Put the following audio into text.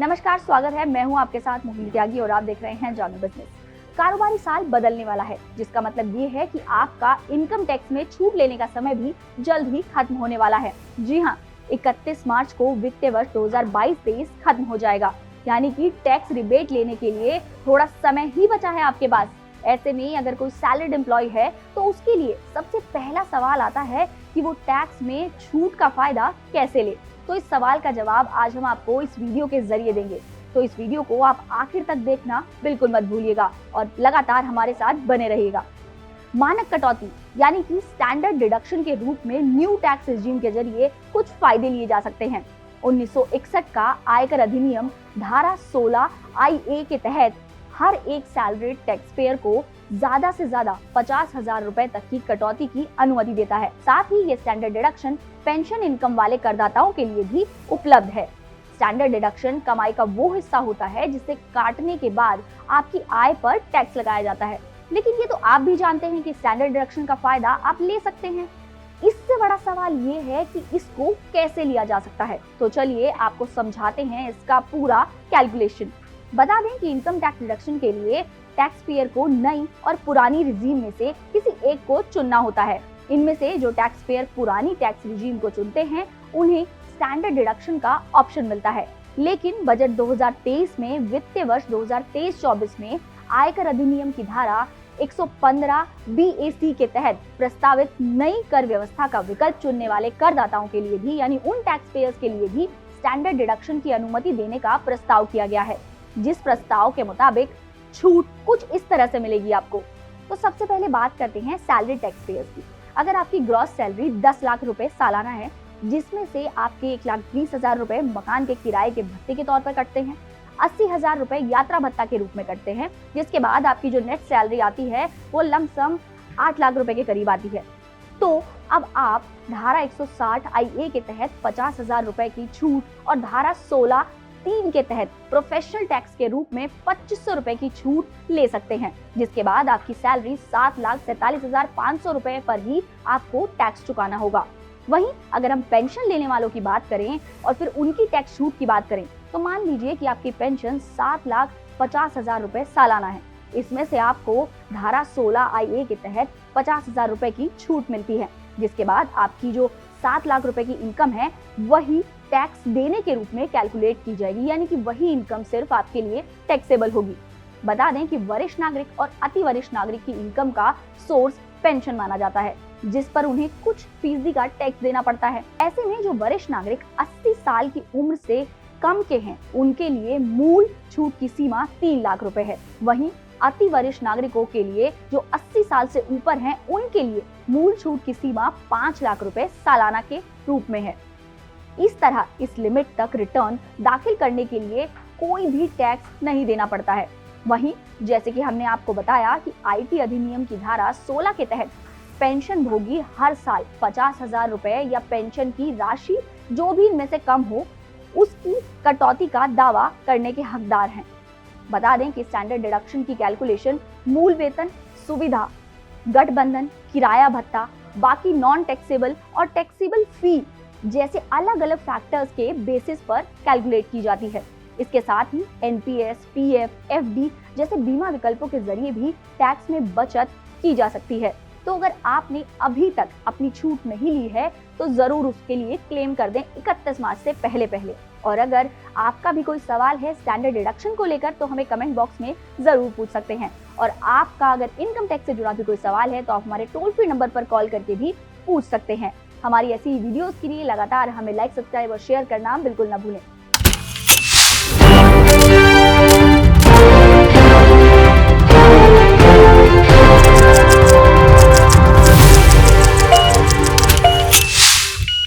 नमस्कार, स्वागत है। मैं हूं आपके साथ मोहिनी त्यागी और आप देख रहे हैं जानू बिजनेस। कारोबारी साल बदलने वाला है, जिसका मतलब ये है कि आपका इनकम टैक्स में छूट लेने का समय भी जल्द ही खत्म होने वाला है। जी हाँ, 31 मार्च को वित्तीय वर्ष 2022-23 खत्म हो जाएगा, यानी कि टैक्स रिबेट लेने के लिए थोड़ा समय ही बचा है आपके पास। ऐसे में अगर कोई सैलरीड एम्प्लॉय है तो उसके लिए सबसे पहला सवाल आता है कि वो टैक्स में छूट का फायदा कैसे ले। तो इस सवाल का जवाब आज हम आपको इस वीडियो के जरिए देंगे। तो इस वीडियो को आप आखिर तक देखना बिल्कुल मत भूलिएगा और लगातार हमारे साथ बने रहिएगा। मानक कटौती यानी कि स्टैंडर्ड डिडक्शन के रूप में न्यू टैक्स रेजिम के जरिए कुछ फायदे लिए जा सकते हैं। 1961 का आयकर अधिनियम धारा 16 IA के तहत हर एक सैलरीड टैक्स पेयर को ज्यादा से ज्यादा 50,000 रुपए तक की कटौती की अनुमति देता है। साथ ही ये स्टैंडर्ड डिडक्शन पेंशन इनकम वाले करदाताओं के लिए भी उपलब्ध है। स्टैंडर्ड डिडक्शन कमाई का वो हिस्सा होता है जिसे काटने के बाद आपकी आय पर टैक्स लगाया जाता है। लेकिन ये तो आप भी जानते हैं कि स्टैंडर्ड डिडक्शन का फायदा आप ले सकते हैं। इससे बड़ा सवाल ये है कि इसको कैसे लिया जा सकता है। तो चलिए आपको समझाते हैं इसका पूरा कैलकुलेशन। बता दें कि इनकम टैक्स डिडक्शन के लिए टैक्स पेयर को नई और पुरानी रिजीम में से किसी एक को चुनना होता है। इनमें से जो टैक्स पेयर पुरानी टैक्स रिजीम को चुनते हैं उन्हें स्टैंडर्ड डिडक्शन का ऑप्शन मिलता है। लेकिन बजट 2023 में वित्तीय वर्ष 2023-24 में आयकर अधिनियम की धारा 115 BAC के तहत प्रस्तावित नई कर व्यवस्था का विकल्प चुनने वाले करदाताओं के लिए भी, यानी उन टैक्स पेयर्स के लिए भी स्टैंडर्ड डिडक्शन की अनुमति देने का प्रस्ताव किया गया है। जिस प्रस्ताव के मुताबिक छूट कुछ इस तरह से मिलेगी आपको। तो सबसे पहले बात करते हैं सैलरी टैक्स पेयर्स की। अगर आपकी ग्रॉस सैलरी 10 लाख रुपए सालाना है, जिसमें से आपके 1,20,000 रुपए मकान के किराए के भत्ते के तौर पर कटते हैं, 80,000 रुपए यात्रा भत्ता के रूप में कटते हैं, जिसके बाद आपकी जो नेट सैलरी आती है वो लमसम 8 लाख रुपए के करीब आती है। तो अब आप धारा 160 IA के तहत 50,000 रुपए की छूट और धारा 16(3) के तहत प्रोफेशनल टैक्स के रूप में 2,500 रुपए की छूट ले सकते हैं, जिसके बाद आपकी सैलरी 7,47,500 रुपए पर ही आपको टैक्स चुकाना होगा। वहीं अगर हम पेंशन लेने वालों की बात करें और फिर उनकी टैक्स छूट की बात करें, तो मान लीजिए कि आपकी पेंशन 7,50,000 रुपए सालाना है। इसमें से आपको धारा 16 IA के तहत 50,000 रुपए की छूट मिलती है, जिसके बाद आपकी जो 7 लाख रुपए की इनकम है वही टैक्स देने के रूप में कैलकुलेट की जाएगी, यानी कि वही इनकम सिर्फ आपके लिए टैक्सेबल होगी। बता दें कि वरिष्ठ नागरिक और अति वरिष्ठ नागरिक की इनकम का सोर्स पेंशन माना जाता है, जिस पर उन्हें कुछ फीसदी का टैक्स देना पड़ता है। ऐसे में जो वरिष्ठ नागरिक 80 साल की उम्र से कम के हैं, उनके लिए मूल छूट की सीमा 3 लाख रुपए है। वहीं अति वरिष्ठ नागरिकों के लिए जो 80 साल से ऊपर हैं, उनके लिए मूल छूट की सीमा 5 लाख रुपए सालाना के रूप में है। इस तरह इस लिमिट तक रिटर्न दाखिल करने के लिए कोई भी टैक्स नहीं देना पड़ता है। वहीं जैसे कि हमने आपको बताया कि IT अधिनियम की धारा 16 के तहत पेंशन भोगी हर साल 50,000 रुपए या पेंशन की राशि जो भी इनमें से कम हो उसकी कटौती का दावा करने के हकदार हैं। बता दें कि स्टैंडर्ड डिडक्शन की कैलकुलेशन मूल वेतन, सुविधा, गठबंधन, किराया भत्ता, बाकी नॉन टैक्सेबल और टैक्सेबल फी जैसे अलग अलग फैक्टर्स के बेसिस पर कैलकुलेट की जाती है। इसके साथ ही NPS, PF, FD जैसे बीमा विकल्पों के जरिए भी टैक्स में बचत की जा सकती है। तो अगर आपने अभी तक अपनी छूट नहीं ली है तो जरूर उसके लिए क्लेम कर दें 31 मार्च से पहले। और अगर आपका भी कोई सवाल है स्टैंडर्ड डिडक्शन को लेकर तो हमें कमेंट बॉक्स में जरूर पूछ सकते हैं। और आपका अगर इनकम टैक्स से जुड़ा भी कोई सवाल है तो आप हमारे टोल फ्री नंबर पर कॉल करके भी पूछ सकते हैं। हमारी ऐसी वीडियोस के लिए लगातार हमें लाइक, सब्सक्राइब और शेयर करना बिल्कुल न भूलें।